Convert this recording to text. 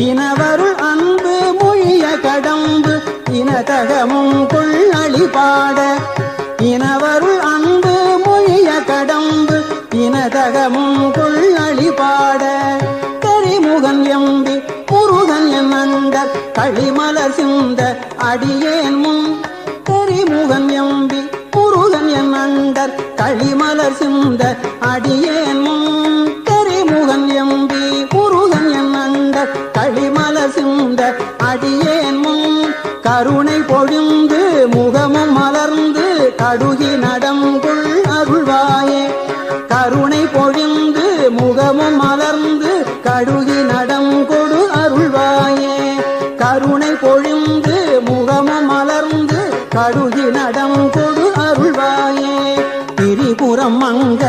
இனவருள் அன்பு மொழிய கடம்பு இனதகமும் கொள்ளளி பாட இனவருள் அன்பு மொழிய கடம்பு இனதகமும் கொள்ளளி பாட தெரிமுகன் எம்பி முருகன் என் அண்டர் களிமலர் சிந்த அடியேன் முன் தெரிமுகன் எம்பி முருகன் என் அண்டர் களிமலர் சிந்த அடியேன் முன் தெரிமுகன் எம்பி முருகன் என் அண்டர் களிமலர் சிந்த அடியேன் முன் கருணை பொழிந்து முகமும் மலர்ந்து கடுகி நடங்குள் அருள்வாயே கருணை பொழிந்து முகமும் மலர்ந்து கடுகி நடங்கொடு அருள்வாயே கருணை பொழிந்து முகமும் மலர்ந்து கடுகி நடங்கொடு அருள்வாயே திரிபுரம் மங்க